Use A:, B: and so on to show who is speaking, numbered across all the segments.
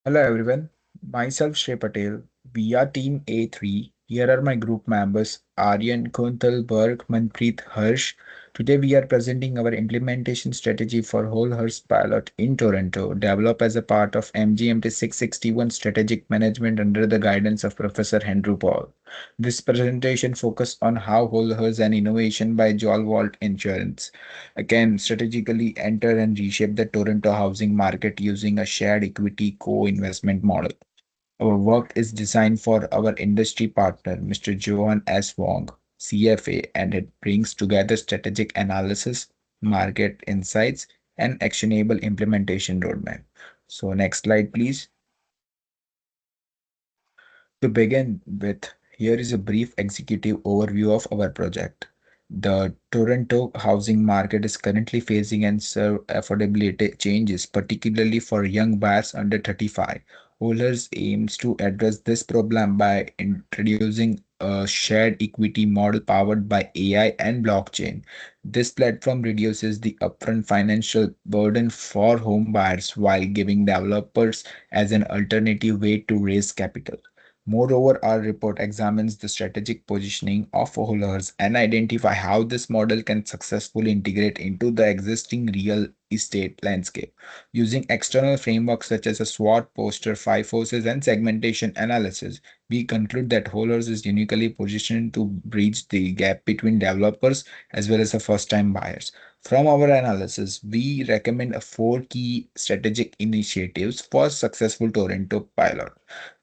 A: Hello everyone, myself Shrey Patel. We are Team A3. Here are my group members Aryan, Kuntal, Berg, Manpreet, Harsh. Today we are presenting our implementation strategy for Whole Hearth pilot in Toronto, developed as a part of MGMT 661 strategic management under the guidance of Professor Andrew Paul. This presentation focuses on how Whole Hearth and innovation by Joel Walt Insurance can strategically enter and reshape the Toronto housing market using a shared equity co-investment model. Our work is designed for our industry partner, Mr. Johan S. Wong, CFA, and it brings together strategic analysis, market insights, and actionable implementation roadmap. So, next slide, please. To begin with, here is a brief executive overview of our project. The Toronto housing market is currently facing and serve affordability changes, particularly for young buyers under 35. Holders aims to address this problem by introducing a shared equity model powered by AI and blockchain. This platform reduces the upfront financial burden for home buyers while giving developers as an alternative way to raise capital. Moreover, our report examines the strategic positioning of Wholehearth and identify how this model can successfully integrate into the existing real estate landscape. Using external frameworks such as a SWOT poster, five forces, and segmentation analysis, we conclude that Wholehearth is uniquely positioned to bridge the gap between developers as well as the first-time buyers. From our analysis, we recommend four key strategic initiatives for successful Toronto pilot.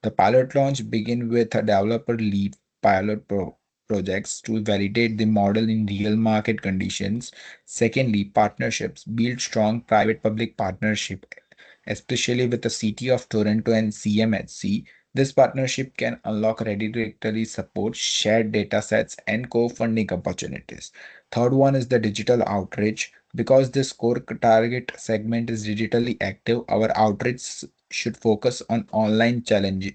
A: The pilot launch begin with a developer lead projects to validate the model in real market conditions. Secondly, partnerships build strong private-public partnership, especially with the City of Toronto and CMHC. This partnership can unlock regulatory support, shared data sets, and co-funding opportunities. Third one is the digital outreach. Because this core target segment is digitally active, our outreach should focus on online challenge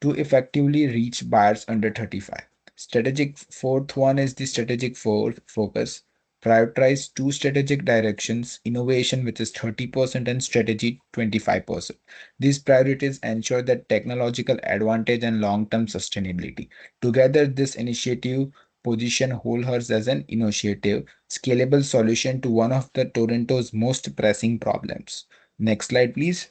A: to effectively reach buyers under 35. Strategic fourth one is the strategic focus. Prioritize two strategic directions, innovation, which is 30%, and strategy 25%. These priorities ensure that technological advantage and long-term sustainability. Together, this initiative position Whole Earth as an innovative, scalable solution to one of the Toronto's most pressing problems. Next slide, please.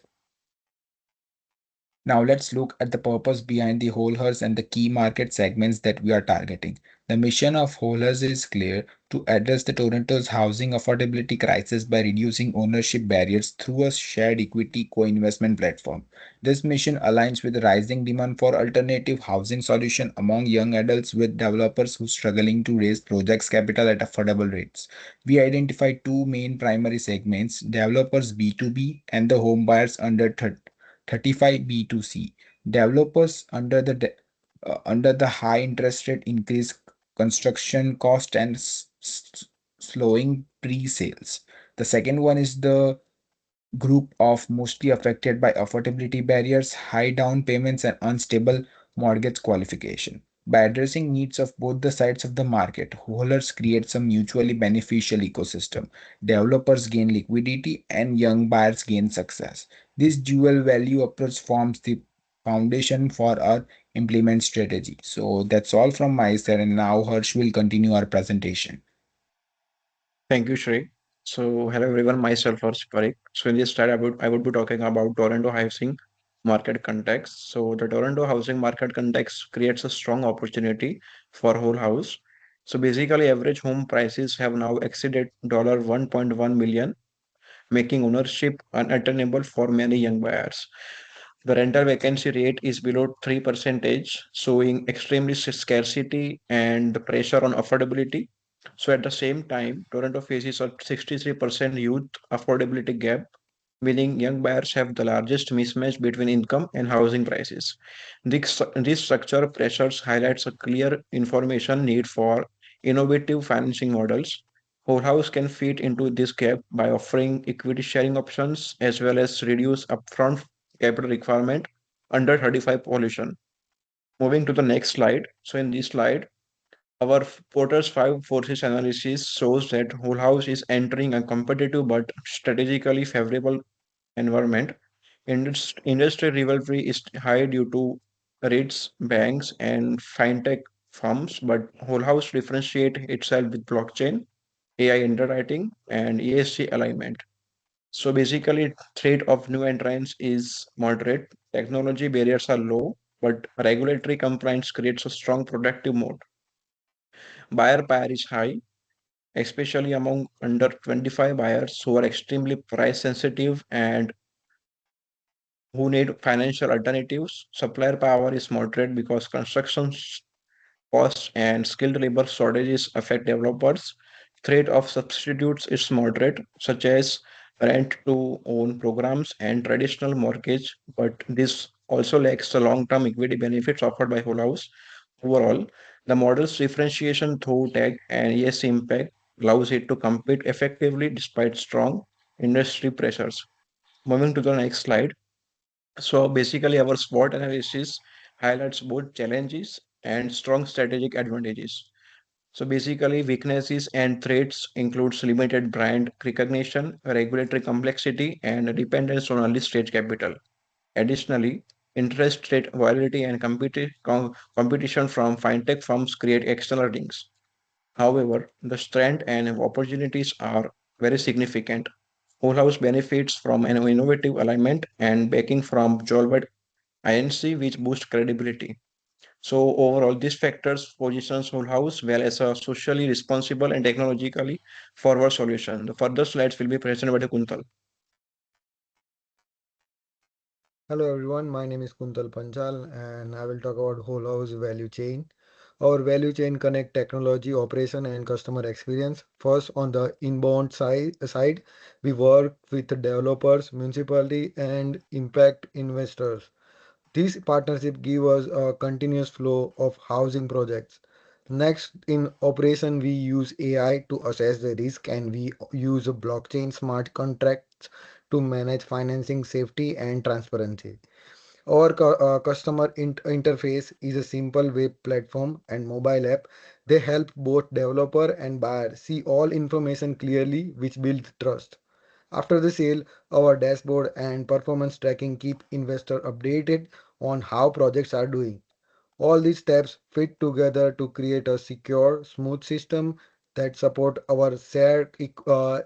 A: Now let's look at the purpose behind the Whole Earth and the key market segments that we are targeting. The mission of Whole Earth is clear: to address the Toronto's housing affordability crisis by reducing ownership barriers through a shared equity co-investment platform. This mission aligns with the rising demand for alternative housing solution among young adults with developers who are struggling to raise projects capital at affordable rates. We identify two main primary segments: developers B2B and the home buyers under 35 B2C. Developers under the high interest rate increase construction cost and slowing pre-sales. The second one is the group of mostly affected by affordability barriers, high down payments, and unstable mortgage qualification. By addressing needs of both the sides of the market, Wholeers creates a mutually beneficial ecosystem. Developers gain liquidity and young buyers gain success. This dual value approach forms the foundation for our implement strategy. So that's all from my side, and now Harsh will continue our presentation.
B: Thank you, Shrey. So, hello everyone, myself Harsh Parikh. So, in this slide, I would be talking about Toronto housing market context. So, the Toronto housing market context creates a strong opportunity for whole house. So, basically, average home prices have now exceeded $1.1 million, making ownership unattainable for many young buyers. The rental vacancy rate is below 3%, showing extremely scarcity and the pressure on affordability. So at the same time, Toronto faces a 63% youth affordability gap, meaning young buyers have the largest mismatch between income and housing prices. This structure pressures highlights a clear information need for innovative financing models. Whole House can fit into this gap by offering equity sharing options as well as reduce upfront capital requirement under 35 pollution. Moving to the next slide. So in this slide, our Porter's five forces analysis shows that Whole House is entering a competitive but strategically favorable environment. Industry rivalry is high due to REITs, banks, and fintech firms, but Whole House differentiate itself with blockchain, AI underwriting, and ESG alignment. So basically, threat of new entrants is moderate. Technology barriers are low, but regulatory compliance creates a strong productive mode. Buyer power is high, especially among under 25 buyers who are extremely price sensitive and who need financial alternatives. Supplier power is moderate because construction costs and skilled labor shortages affect developers. Threat of substitutes is moderate, such as rent to own programs and traditional mortgage, but this also lacks the long term equity benefits offered by Whole House. Overall, the model's differentiation through tech and ESG impact allows it to compete effectively despite strong industry pressures. Moving to the next slide. So basically, our SWOT analysis highlights both challenges and strong strategic advantages. So basically, weaknesses and threats includes limited brand recognition, regulatory complexity, and dependence on early stage capital. Additionally, interest rate volatility and competition from fintech firms create external risks. However, the strength and opportunities are very significant. Whole House benefits from an innovative alignment and backing from Jolbert INC, which boosts credibility. So overall, these factors positions Whole House well as a socially responsible and technologically forward solution. The further slides will be presented by the Kuntal.
C: Hello everyone, my name is Kuntal Panchal and I will talk about whole house value chain. Our value chain connect technology, operation and customer experience. First, on the inbound side, we work with the developers, municipality and impact investors. This partnership give us a continuous flow of housing projects. Next, in operation, we use AI to assess the risk and we use blockchain smart contracts to manage financing safety and transparency. Our customer interface is a simple web platform and mobile app. They help both developer and buyer see all information clearly, which builds trust. After the sale, our dashboard and performance tracking keep investor updated on how projects are doing. All these steps fit together to create a secure, smooth system that support our shared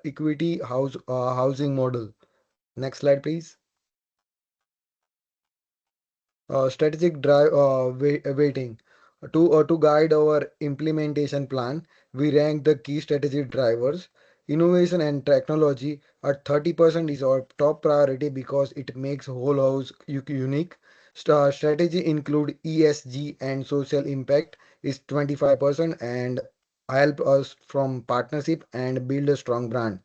C: equity housing model. Next slide, please. Strategic drive waiting to guide our implementation plan. We rank the key strategy drivers. Innovation and technology at 30% is our top priority because it makes whole house unique. Strategy include ESG and social impact is 25% and help us from partnership and build a strong brand.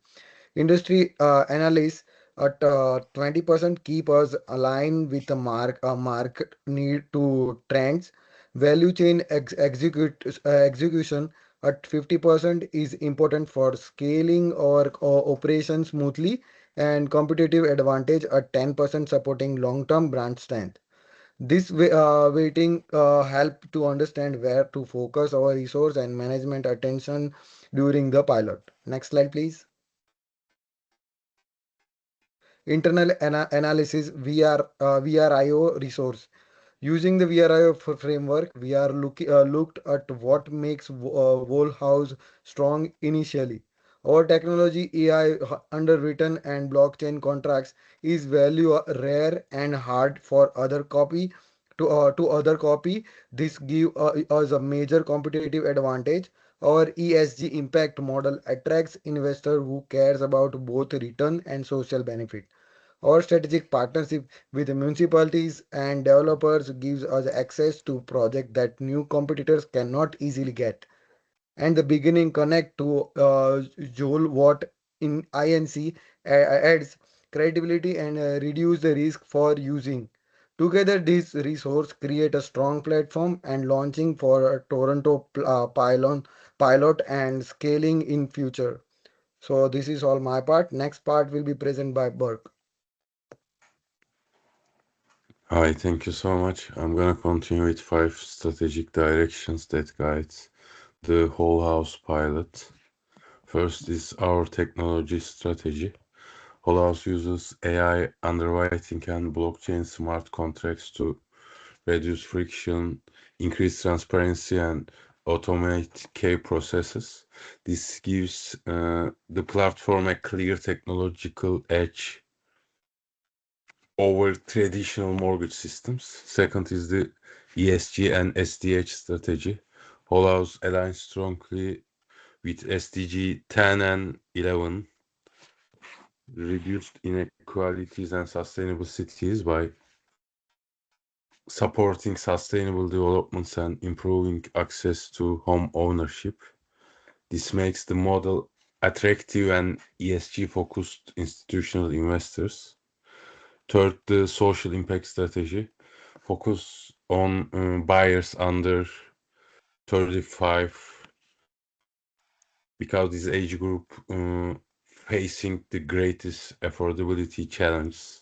C: Industry analysts at 20% keep us aligned with the market need to trends. Value chain execution at 50% is important for scaling our operation smoothly, and competitive advantage at 10% supporting long-term brand strength. This weighting help to understand where to focus our resource and management attention during the pilot. Next slide, please. Internal analysis VRIO resource. Using the VRIO framework, we are looked at what makes whole house strong initially. Our technology, AI underwritten and blockchain contracts is value rare and hard for other copy to other copy. This give us a major competitive advantage. Our ESG impact model attracts investor who cares about both return and social benefit. Our strategic partnership with the municipalities and developers gives us access to projects that new competitors cannot easily get. And the beginning connect to Joule Watt in INC adds credibility and reduce the risk for using. Together, these resources create a strong platform and launching for a Toronto pilot and scaling in future. So this is all my part. Next part will be present by Burke.
D: Hi, thank you so much. I'm gonna continue with 5 strategic directions that guides the whole house pilot. First is our technology strategy. Whole House uses AI underwriting and blockchain smart contracts to reduce friction, increase transparency, and automate key processes. This gives the platform a clear technological edge over traditional mortgage systems. Second is the ESG and SDH strategy. Whole House aligns strongly with SDG 10 and 11, reduced inequalities and sustainable cities by supporting sustainable developments and improving access to home ownership. This makes the model attractive and ESG focused institutional investors. Third, the social impact strategy focus on buyers under 35 because this age group facing the greatest affordability challenge.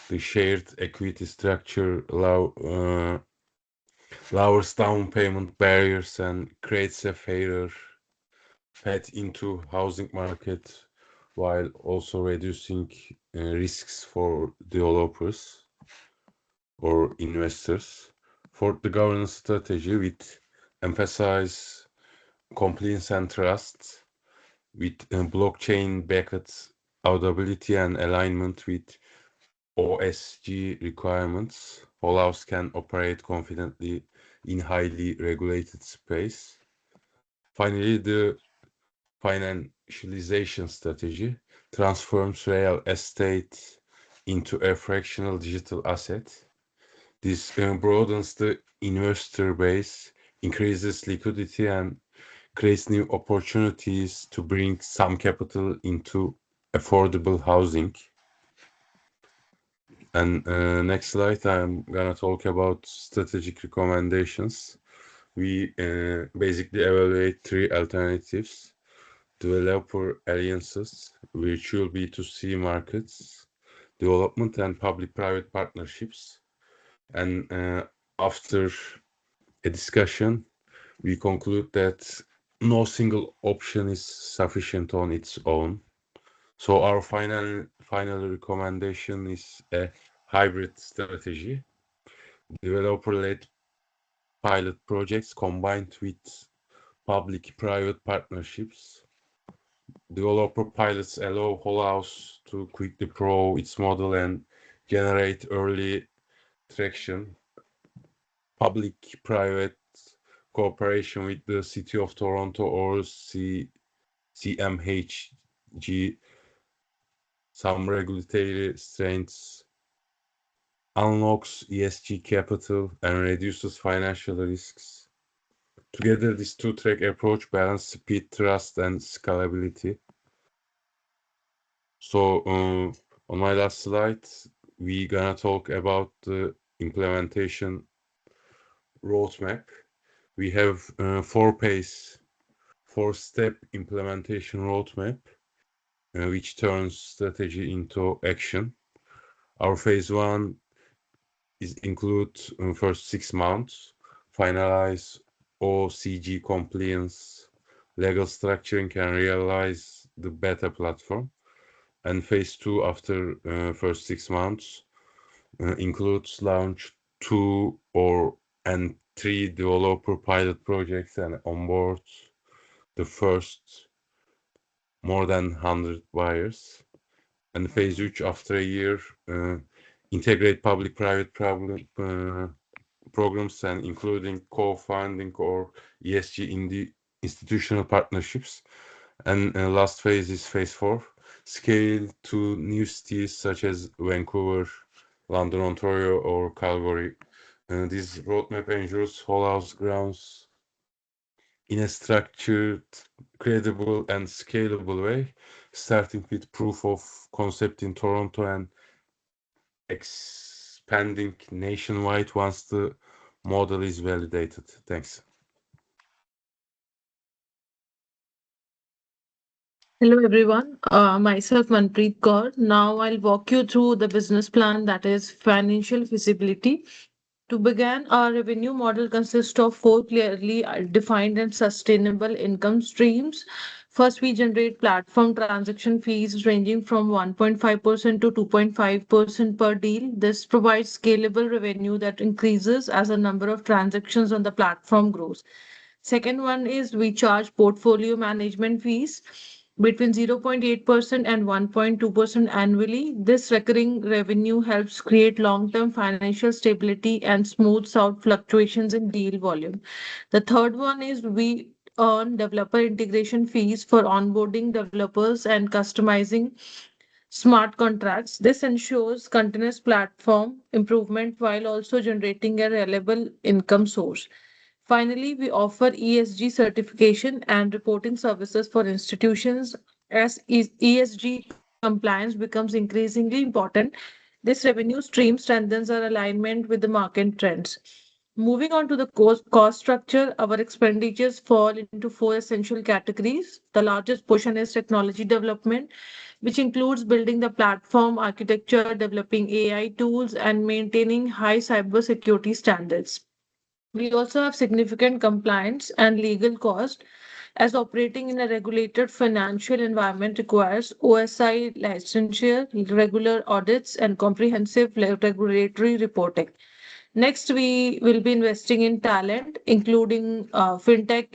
D: The shared equity structure lowers down payment barriers and creates a fairer path into housing market while also reducing risks for developers or investors. For the governance strategy, with emphasize compliance and trust, with blockchain-backed auditability and alignment with OSG requirements, Whole House can operate confidently in highly regulated space. Finally, the financialization strategy transforms real estate into a fractional digital asset. This broadens the investor base, increases liquidity, and creates new opportunities to bring some capital into affordable housing. And next slide, I'm gonna talk about strategic recommendations. We basically evaluate three alternatives: developer alliances, virtual B2C markets, development and public-private partnerships. And after a discussion, we conclude that no single option is sufficient on its own. So our final recommendation is a hybrid strategy, developer-led pilot projects combined with public-private partnerships. Developer pilots allow Whole House to quickly prove its model and generate early traction. Public-private cooperation with the City of Toronto or CMHG, some regulatory strengths, unlocks ESG capital and reduces financial risks. Together, this two-track approach balances speed, trust, and scalability. So, on my last slide, we gonna talk about the implementation roadmap. We have four-step implementation roadmap, which turns strategy into action. Our phase one is include first 6 months, finalize OCG compliance, legal structuring, and realize the beta platform. And phase two, after first 6 months, includes launch 2 and 3 developer pilot projects and onboard the first more than 100 buyers. And phase 3, after a year, integrate public-private programs and including co-funding or ESG in the institutional partnerships. And last phase is phase 4, scale to new cities such as Vancouver, London, Ontario, or Calgary. This roadmap ensures Whole House grounds in a structured, credible, and scalable way, starting with proof of concept in Toronto and expanding nationwide once the model is validated. Thanks.
E: Hello everyone, myself Manpreet Kaur. Now I'll walk you through the business plan, that is financial feasibility. To begin, our revenue model consists of four clearly defined and sustainable income streams. First, we generate platform transaction fees ranging from 1.5% to 2.5% per deal. This provides scalable revenue that increases as the number of transactions on the platform grows. Second one is we charge portfolio management fees between 0.8% and 1.2% annually. This recurring revenue helps create long-term financial stability and smooths out fluctuations in deal volume. The third one is we earn developer integration fees for onboarding developers and customizing smart contracts. This ensures continuous platform improvement while also generating a reliable income source. Finally, we offer ESG certification and reporting services for institutions. As ESG compliance becomes increasingly important, this revenue stream strengthens our alignment with the market trends. Moving on to the cost structure, our expenditures fall into four essential categories. The largest portion is technology development, which includes building the platform architecture, developing AI tools, and maintaining high cybersecurity standards. We also have significant compliance and legal cost as operating in a regulated financial environment requires OSI licensure, regular audits, and comprehensive regulatory reporting. Next, we will be investing in talent, including fintech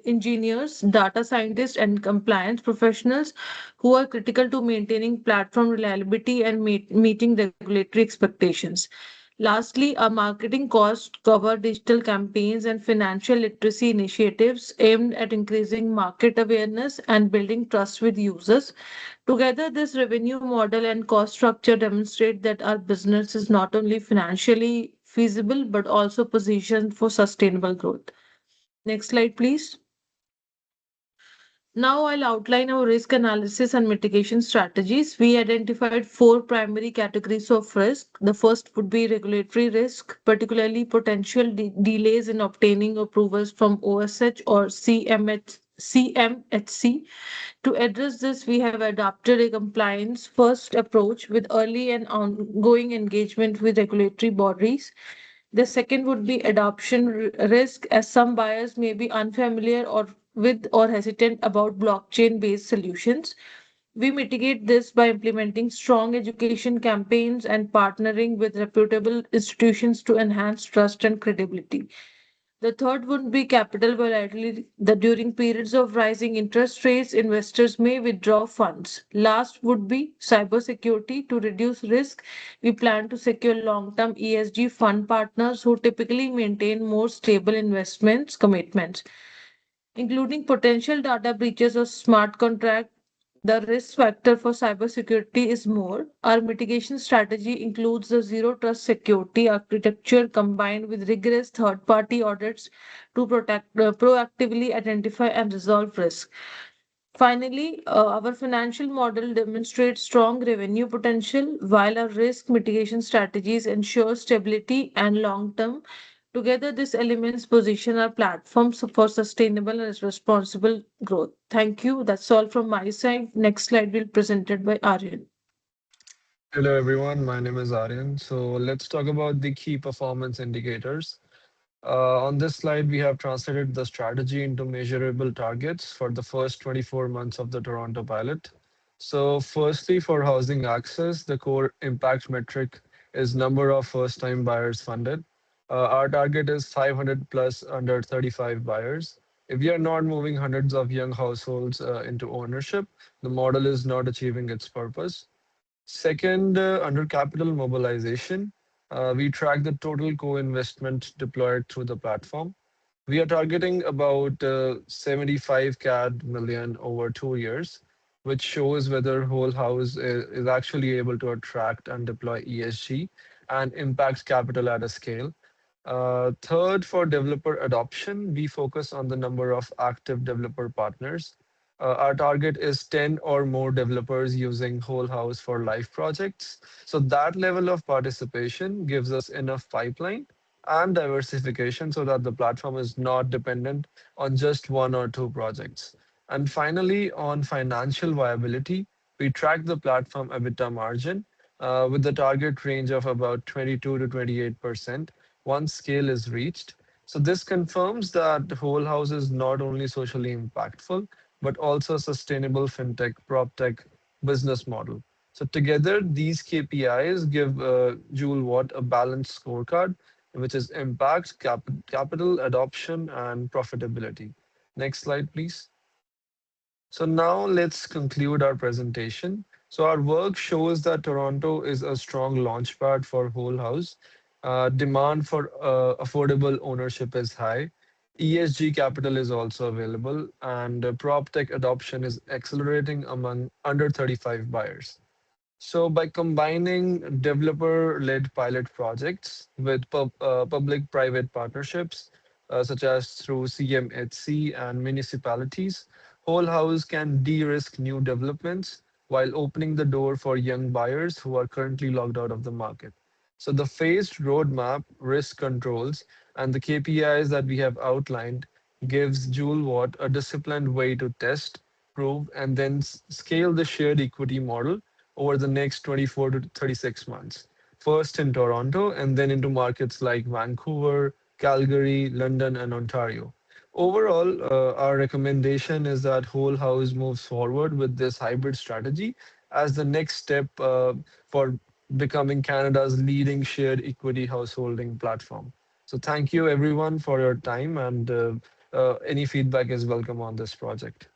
E: engineers, data scientists, and compliance professionals who are critical to maintaining platform reliability and meeting regulatory expectations. Lastly, our marketing costs cover digital campaigns and financial literacy initiatives aimed at increasing market awareness and building trust with users. Together, this revenue model and cost structure demonstrate that our business is not only financially feasible but also positioned for sustainable growth. Next slide, please. Now I'll outline our risk analysis and mitigation strategies. We identified four primary categories of risk. The first would be regulatory risk, particularly potential delays in obtaining approvals from OSH or CMHC. To address this, we have adopted a compliance first approach with early and ongoing engagement with regulatory bodies. The second would be adoption risk, as some buyers may be unfamiliar or with or hesitant about blockchain based solutions. We mitigate this by implementing strong education campaigns and partnering with reputable institutions to enhance trust and credibility. The third would be capital volatility. That during periods of rising interest rates, investors may withdraw funds. Last would be cybersecurity. To reduce risk, we plan to secure long-term ESG fund partners who typically maintain more stable investments commitments, including potential data breaches or smart contract. The risk factor for cybersecurity is more. Our mitigation strategy includes the zero trust security architecture combined with rigorous third party audits to proactively identify and resolve risk. Finally, our financial model demonstrates strong revenue potential while our risk mitigation strategies ensure stability and long term. Together, these elements position our platforms for sustainable and responsible growth. Thank you. That's all from my side. Next slide will be presented by Aryan.
F: Hello everyone, my name is Aryan. So let's talk about the key performance indicators. On this slide, we have translated the strategy into measurable targets for the first 24 months of the Toronto pilot. So firstly, for housing access, the core impact metric is number of first-time buyers funded. Our target is 500 plus under 35 buyers. If we are not moving hundreds of young households into ownership, the model is not achieving its purpose. Second, under capital mobilization, we track the total co-investment deployed through the platform. We are targeting about 75 CAD million over 2 years, which shows whether Whole House is actually able to attract and deploy ESG and impact capital at a scale. Third, for developer adoption, we focus on the number of active developer partners. Our target is 10 or more developers using Whole House for live projects. So that level of participation gives us enough pipeline and diversification so that the platform is not dependent on just one or two projects. And finally, on financial viability, we track the platform EBITDA margin with the target range of about 22 to 28% once scale is reached. So this confirms that Whole House is not only socially impactful, but also a sustainable fintech, prop tech business model. So together, these KPIs give Joule what a balanced scorecard, which is impact, capital, adoption, and profitability. Next slide, please. So now let's conclude our presentation. So our work shows that Toronto is a strong launchpad for whole house. Demand for affordable ownership is high. ESG capital is also available, and prop tech adoption is accelerating among under 35 buyers. So by combining developer-led pilot projects with public-private partnerships, such as through CMHC and municipalities, Whole House can de-risk new developments while opening the door for young buyers who are currently locked out of the market. So the phased roadmap, risk controls, and the KPIs that we have outlined gives Joule Watt a disciplined way to test, prove, and then scale the shared equity model over the next 24 to 36 months. First in Toronto and then into markets like Vancouver, Calgary, London, and Ontario. Overall, our recommendation is that Whole House moves forward with this hybrid strategy as the next step for becoming Canada's leading shared equity householding platform. So, thank you everyone for your time, and any feedback is welcome on this project.